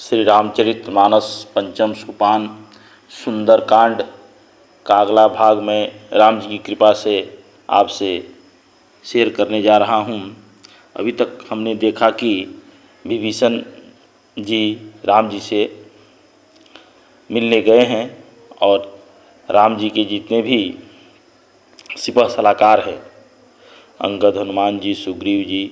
श्री रामचरितमानस पंचम सोपान सुंदरकांड का अगला भाग मैं राम जी की कृपा से आपसे शेयर करने जा रहा हूँ। अभी तक हमने देखा कि विभीषण जी राम जी से मिलने गए हैं और राम जी के जितने भी सिपह सलाहकार हैं, अंगद, हनुमान जी, सुग्रीव जी,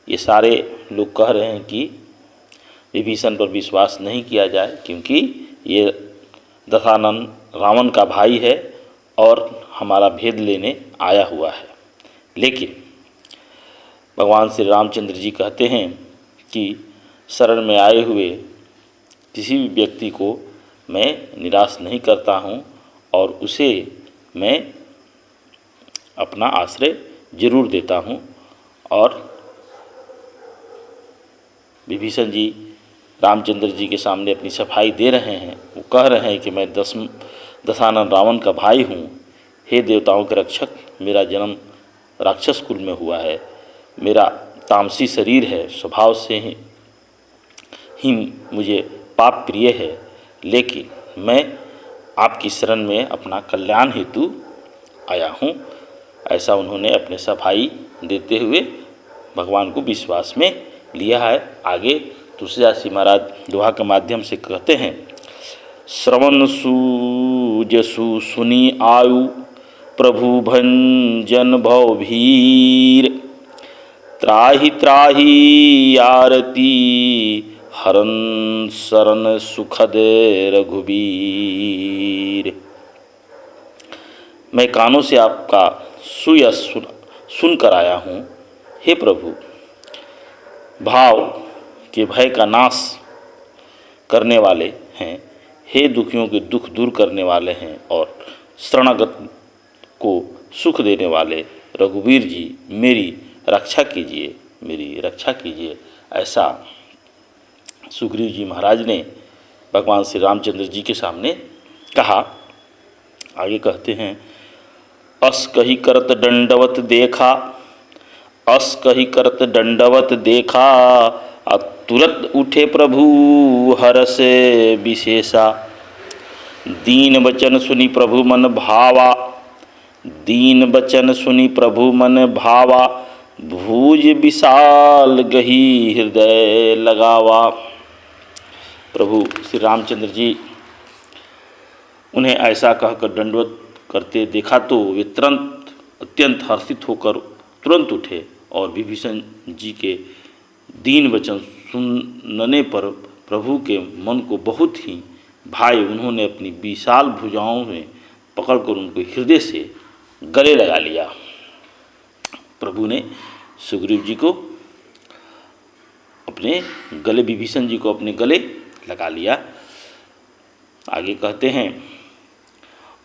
ये सारे लोग कह रहे हैं कि विभीषण पर विश्वास नहीं किया जाए, क्योंकि ये दशानन रावण का भाई है और हमारा भेद लेने आया हुआ है। लेकिन भगवान श्री रामचंद्र जी कहते हैं कि शरण में आए हुए किसी भी व्यक्ति को मैं निराश नहीं करता हूँ और उसे मैं अपना आश्रय जरूर देता हूँ। और विभीषण जी रामचंद्र जी के सामने अपनी सफाई दे रहे हैं। वो कह रहे हैं कि मैं दशानन रावण का भाई हूँ। हे देवताओं के रक्षक, मेरा जन्म राक्षस कुल में हुआ है, मेरा तामसी शरीर है, स्वभाव से ही मुझे पाप प्रिय है, लेकिन मैं आपकी शरण में अपना कल्याण हेतु आया हूँ। ऐसा उन्होंने अपने सफाई देते हुए भगवान को विश्वास में लिया है। आगे तुलसीदास जी महाराज दोहा के माध्यम से कहते हैं, श्रवण सूजसु सुनी आयु प्रभु भंजन भव भीर, त्राहि त्राहि आरती हरन शरण सुखद रघुबीर। मैं कानों से आपका सुयश सुन कर आया हूँ। हे प्रभु, भाव के भय का नाश करने वाले हैं, हे दुखियों के दुख दूर करने वाले हैं और शरणागत को सुख देने वाले रघुवीर जी, मेरी रक्षा कीजिए, मेरी रक्षा कीजिए। ऐसा सुग्रीव जी महाराज ने भगवान श्री रामचंद्र जी के सामने कहा। आगे कहते हैं, अस कही करत दंडवत देखा, अस कही करत दंडवत देखा, अब तुरंत उठे प्रभु हरस विशेषा। दीन वचन सुनी प्रभु मन भावा, दीन वचन सुनी प्रभु मन भावा, भुज विशाल गही हृदय लगावा। प्रभु श्री रामचंद्र जी उन्हें ऐसा कहकर दंडवत करते देखा तो वे तुरंत अत्यंत हर्षित होकर तुरंत उठे और विभीषण जी के दीन वचन सुनने पर प्रभु के मन को बहुत ही भाए। उन्होंने अपनी विशाल भुजाओं में पकड़कर उनको हृदय से गले लगा लिया। प्रभु ने सुग्रीव जी को अपने गले, विभीषण जी को अपने गले लगा लिया। आगे कहते हैं,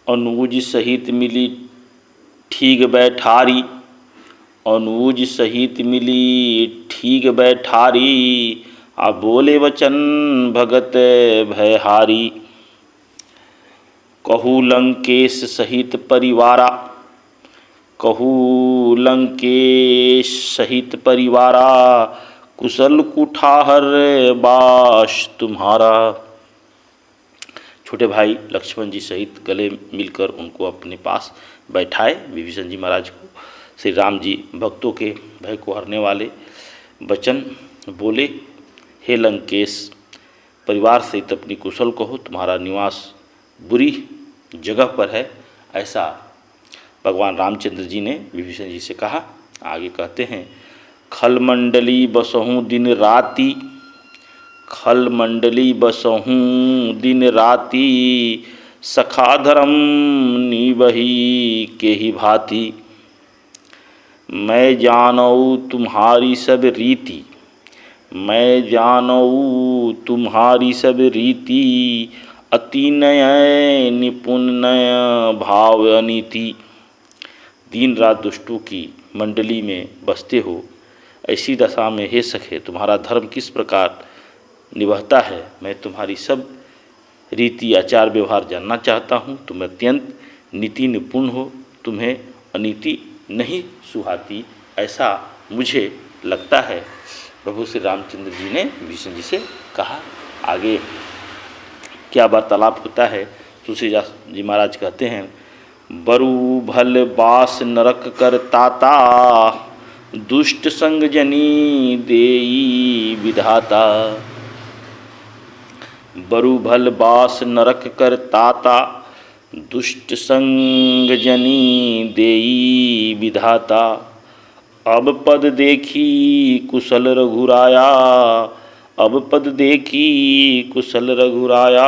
अनुज सहित मिली ठीक बैठारी, अनुज सहित मिली ठीक बैठारी, आ बोले वचन भगत भयहारी। कहू लंकेश सहित परिवारा, कहू लंकेश सहित परिवारा, कुशल कुठार बास तुम्हारा। छोटे भाई लक्ष्मण जी सहित गले मिलकर उनको अपने पास बैठाए विभीषण जी महाराज को। श्री राम जी भक्तों के भय को हरने वाले वचन बोले, हे लंकेश, परिवार सहित अपनी कुशल कहो, तुम्हारा निवास बुरी जगह पर है। ऐसा भगवान रामचंद्र जी ने विभीषण जी से कहा। आगे कहते हैं, खल मंडली बसहूँ दिन राति, खल मंडली बसहूँ दिन राति, सखा धर्म निबही के ही भांति। मैं जानऊ तुम्हारी सब रीति, मैं जानऊ तुम्हारी सब रीति, अति नय निपुण नय भाव अनीति। दिन रात दुष्टों की मंडली में बसते हो, ऐसी दशा में हे सखे तुम्हारा धर्म किस प्रकार निभाता है, मैं तुम्हारी सब रीति आचार व्यवहार जानना चाहता हूँ। तुम अत्यंत नीति निपुण हो, तुम्हें अनीति नहीं सुहाती, ऐसा मुझे लगता है। प्रभु श्री रामचंद्र जी ने विभीषण जी से कहा। आगे क्या वार्तालाप होता है। तुलसीदास जी महाराज कहते हैं, बरु भल बास नरक कर ताता, दुष्ट संग जनी देई विधाता। बरु भल बास नरक कर ताता, दुष्ट संग जनी देई विधाता। अब पद देखी कुशल रघुराया, अब पद देखी कुशल रघुराया।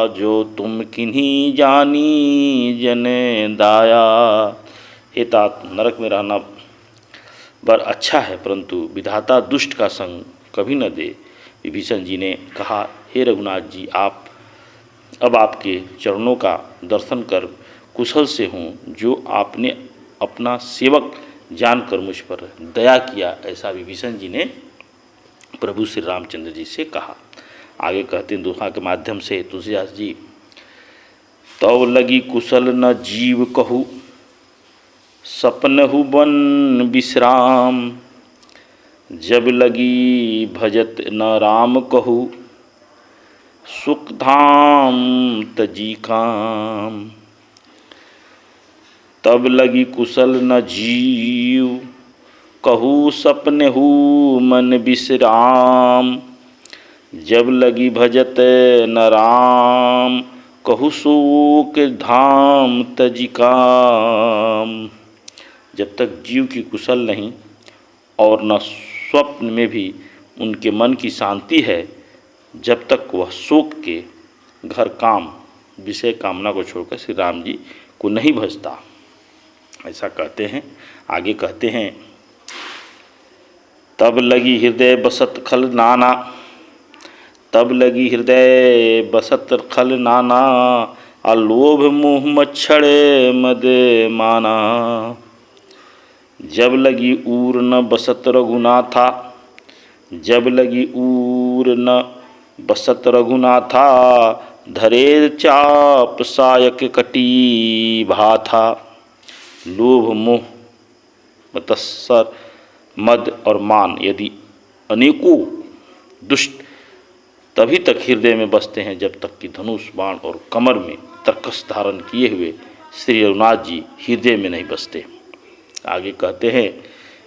जो तुम किन्हीं जानी जन दाया। हे तात, नरक में रहना बर अच्छा है, परंतु विधाता दुष्ट का संग कभी न दे। विभीषण जी ने कहा, हे रघुनाथ जी, आप अब आपके चरणों का दर्शन कर कुशल से हूँ, जो आपने अपना सेवक जानकर मुझ पर दया किया। ऐसा विभीषण जी ने प्रभु श्री रामचंद्र जी से कहा। आगे कहते हैं दोहा के माध्यम से तुलसीदास जी, तव लगी कुशल न जीव कहू, सपनहु बन विश्राम। जब लगी भजत न राम कहू, सुख धाम तजी काम। तब लगी कुशल न जीव कहू, सपनहु मन विश्राम। जब लगी भजत न राम कहू, सुख धाम तजी काम। जब तक जीव की कुशल नहीं और न स्वप्न में भी उनके मन की शांति है, जब तक वह शोक के घर काम विषय कामना को छोड़कर श्री राम जी को नहीं भजता। ऐसा कहते हैं। आगे कहते हैं, तब लगी हृदय बसत खल नाना, तब लगी हृदय बसत खल नाना। अलोभ मोह मच्छर मद माना। जब लगी ऊर न बसत रघुनाथा, जब लगी ऊर न बसत रघुनाथा। धरे चाप सायक कटी भाथा। लोभ मोह मत्सर मद और मान यदि अनेकों दुष्ट तभी तक हृदय में बसते हैं, जब तक कि धनुष बाण और कमर में तरकस धारण किए हुए श्री रघुनाथ जी हृदय में नहीं बसते। आगे कहते हैं,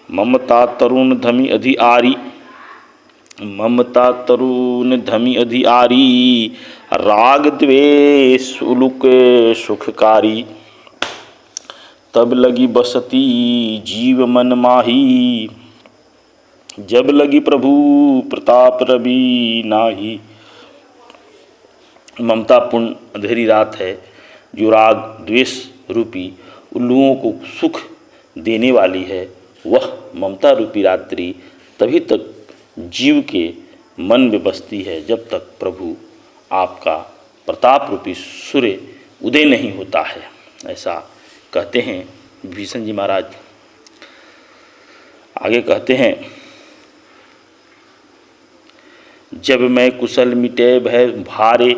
ममता तरुण धमी अधिआरी, ममता तरुण धमी अधिआरी। राग द्वेष उलुक सुखकारी। तब लगी बसती जीव मन माही। जब लगी प्रभु प्रताप रवि नाही। ममता पूर्ण अंधेरी रात है, जो राग द्वेष रूपी उल्लुओं को सुख देने वाली है। वह ममता रूपी रात्रि तभी तक जीव के मन में बसती है, जब तक प्रभु आपका प्रताप रूपी सूर्य उदय नहीं होता है। ऐसा कहते हैं विभीषण जी महाराज। आगे कहते हैं, जब मैं कुशल मिटे भय भारे,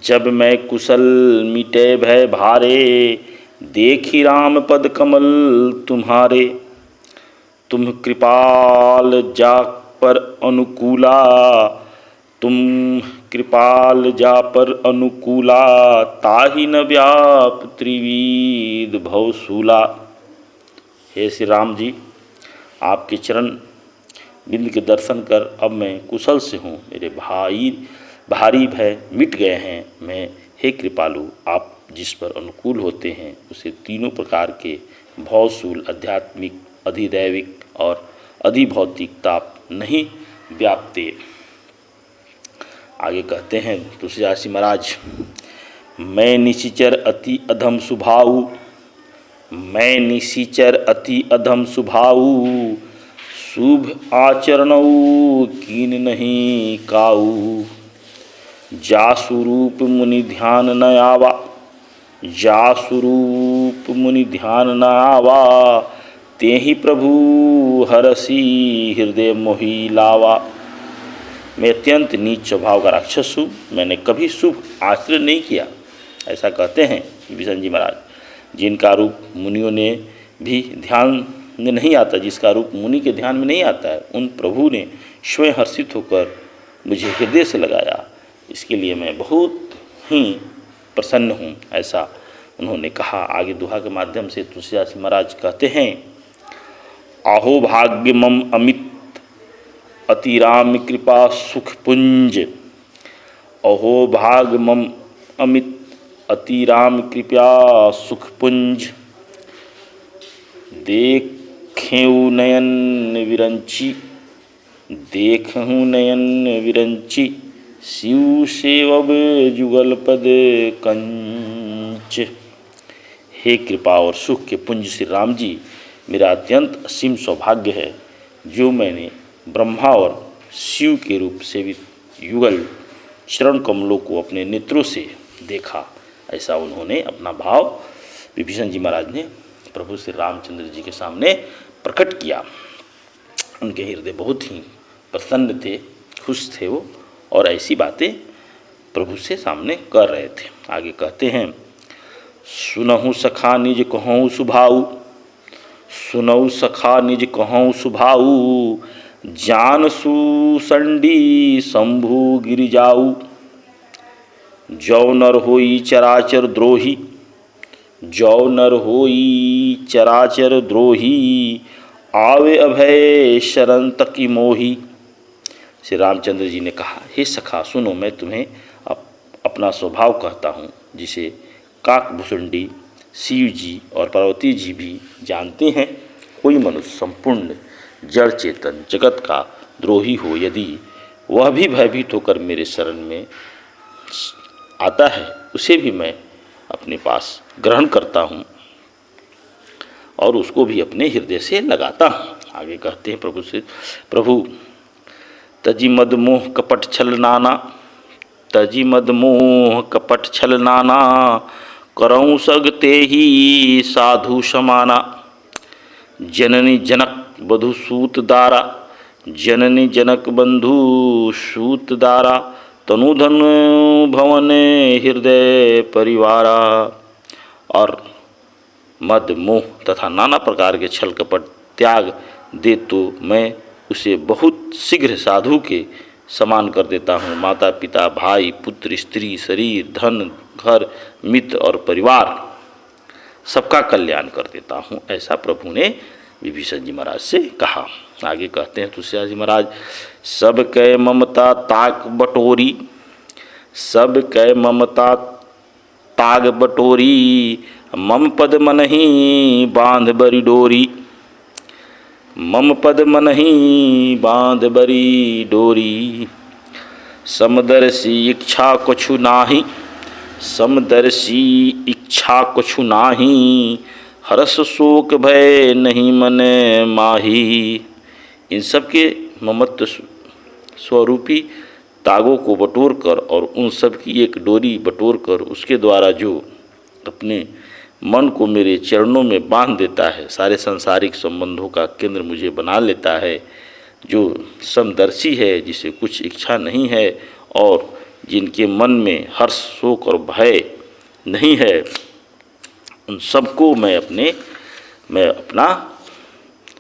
जब मैं कुशल मिटे भय भारे। देखी राम पद कमल तुम्हारे। तुम कृपाल जा पर अनुकूला, तुम कृपाल जा पर अनुकूला। ताहि न व्याप त्रिविध भवशूला। हे श्री राम जी, आपके चरण बिंद के दर्शन कर अब मैं कुशल से हूँ। मेरे भारी भय मिट गए हैं। मैं, हे कृपालु, आप जिस पर अनुकूल होते हैं उसे तीनों प्रकार के भवशूल, आध्यात्मिक, अधिदैविक और अधिभौतिक ताप नहीं व्यापते। आगे कहते हैं तुलसीदास जी महाराज, मैं निशिचर अति अधम सुभाऊ, मैं निशिचर अति अधम सुभाऊ। शुभ आचरणऊ कीन नहीं काऊ। जासुरूप मुनि ध्यान न आवा, जासुरूप मुनि ध्यान न आवा। तेहि प्रभु हरसी हृदय मोहि लावा। मैं अत्यंत नीच स्वभाव का राक्षस हूँ, मैंने कभी शुभ आचरण नहीं किया। ऐसा कहते हैं विभीषण जी महाराज, जिनका रूप मुनियों ने भी ध्यान में नहीं आता, जिसका रूप मुनि के ध्यान में नहीं आता है, उन प्रभु ने स्वयं हर्षित होकर मुझे हृदय से लगाया, इसके लिए मैं बहुत ही प्रसन्न हूँ, ऐसा उन्होंने कहा। आगे दोहा के माध्यम से तुलसीदास महाराज कहते हैं, आहो भाग्य मम अमित अतिराम कृपा सुख पुंज, अहो भाग मम अमित अतिराम कृपा सुख पुंज, देखेऊ नयन विरंची, देखूँ नयन विरंची, शिव सेवब जुगल पद कंच। हे कृपा और सुख के पुंज श्री राम जी, मेरा अत्यंत असीम सौभाग्य है जो मैंने ब्रह्मा और शिव के रूप सेवित युगल चरण कमलों को अपने नेत्रों से देखा। ऐसा उन्होंने अपना भाव विभीषण जी महाराज ने प्रभु श्री रामचंद्र जी के सामने प्रकट किया। उनके हृदय बहुत ही प्रसन्न थे, खुश थे वो, और ऐसी बातें प्रभु से सामने कर रहे थे। आगे कहते हैं, सुनहु सखा निज कहूँ सुभाऊ, सुनऊ सखा निज कहूँ सुभाऊ, जान सुसंडी शंभु गिर जाऊ, जौ नर होई चराचर द्रोही, जौ नर होई चराचर द्रोही, आवे अभय शरण तकी मोही। श्री रामचंद्र जी ने कहा, हे सखा सुनो, मैं तुम्हें अपना स्वभाव कहता हूँ, जिसे काकभुसुंडी शिव जी और पार्वती जी भी जानते हैं। कोई मनुष्य संपूर्ण जड़ चेतन जगत का द्रोही हो, यदि वह भी भयभीत होकर मेरे शरण में आता है, उसे भी मैं अपने पास ग्रहण करता हूँ और उसको भी अपने हृदय से लगाता हूँ। आगे कहते हैं प्रभु तजी मद मोह कपट छल नाना, तजी मद मोह कपट छल नाना, करऊँ सगते ही साधु समाना, जननी जनक बधु सूत दारा, जननी जनक बंधु सूत दारा, तनुधन भवन हृदय परिवारा। और मद मोह तथा नाना प्रकार के छल कपट त्याग दे तो मैं उसे बहुत शीघ्र साधु के समान कर देता हूँ। माता पिता भाई पुत्र स्त्री शरीर धन घर मित्र और परिवार सबका कल्याण कर देता हूँ, ऐसा प्रभु ने विभीषण जी महाराज से कहा। आगे कहते हैं तुलसीदास जी महाराज, सब कै ममता ताक बटोरी, सब कै ममता ताग बटोरी, मम पद मनहि बांध बरी डोरी, मम पद मनहि बांध बरी डोरी, समदर्शी इच्छा कछु नाही, समदर्शी इच्छा कछु नाही, हर्ष शोक भय नहीं मन माही। इन सब के ममत्व स्वरूपी तागों को बटोर कर और उन सब की एक डोरी बटोर कर उसके द्वारा जो अपने मन को मेरे चरणों में बांध देता है, सारे सांसारिक संबंधों का केंद्र मुझे बना लेता है, जो समदर्शी है, जिसे कुछ इच्छा नहीं है और जिनके मन में हर्ष शोक और भय नहीं है, उन सबको मैं अपना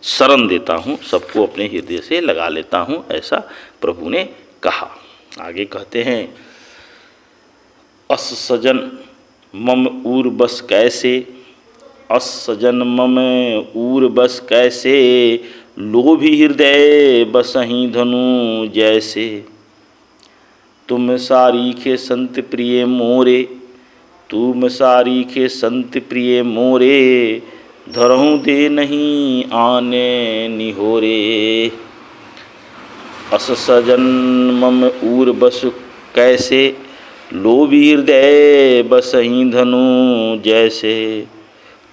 शरण देता हूँ, सबको अपने हृदय से लगा लेता हूँ, ऐसा प्रभु ने कहा। आगे कहते हैं, अस सजन मम उर बस कैसे, अस सजन मम उर बस कैसे, लोभी हृदय बसहि धनु जैसे, तुम सारीखे संत प्रिय मोरे, तुम सारीखे संत प्रिय मोरे, धरहूँ दे नहीं आने निहोरे। अस सजन मम उर बस कैसे, लोभी हृदय बसहि धनु जैसे,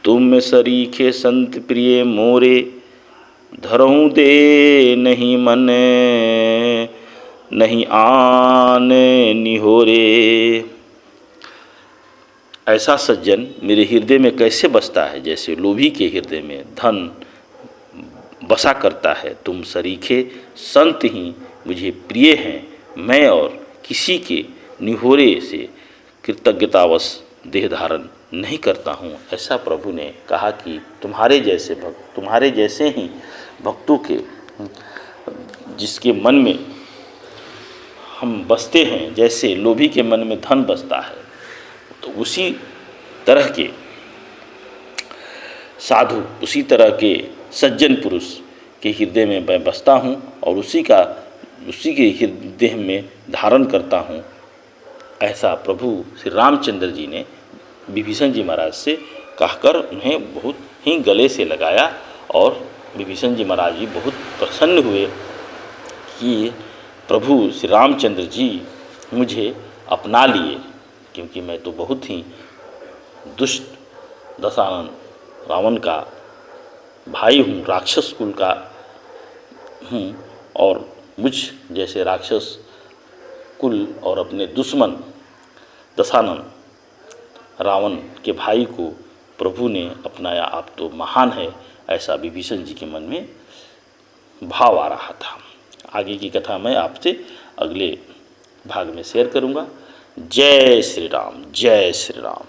तुम सरीखे संत प्रिय मोरे, धरहूँ दे नहीं मन नहीं आने निहोरे। ऐसा सज्जन मेरे हृदय में कैसे बसता है, जैसे लोभी के हृदय में धन बसा करता है। तुम सरीखे संत ही मुझे प्रिय हैं, मैं और किसी के निहोरे से कृतज्ञतावश देह धारण नहीं करता हूँ, ऐसा प्रभु ने कहा कि तुम्हारे जैसे ही भक्तों के जिसके मन में हम बसते हैं, जैसे लोभी के मन में धन बसता है, तो उसी तरह के साधु, उसी तरह के सज्जन पुरुष के हृदय में मैं बसता हूँ और उसी के हृदय में धारण करता हूँ। ऐसा प्रभु श्री रामचंद्र जी ने विभीषण जी महाराज से कहकर उन्हें बहुत ही गले से लगाया और विभीषण जी महाराज जी बहुत प्रसन्न हुए कि प्रभु श्री रामचंद्र जी मुझे अपना लिए, क्योंकि मैं तो बहुत ही दुष्ट दशानन रावण का भाई हूँ, राक्षस कुल का हूँ, और मुझ जैसे राक्षस कुल और अपने दुश्मन दशानन रावण के भाई को प्रभु ने अपनाया, आप तो महान है, ऐसा विभीषण जी के मन में भाव आ रहा था। आगे की कथा मैं आपसे अगले भाग में शेयर करूंगा। जय श्री राम, जय श्री राम।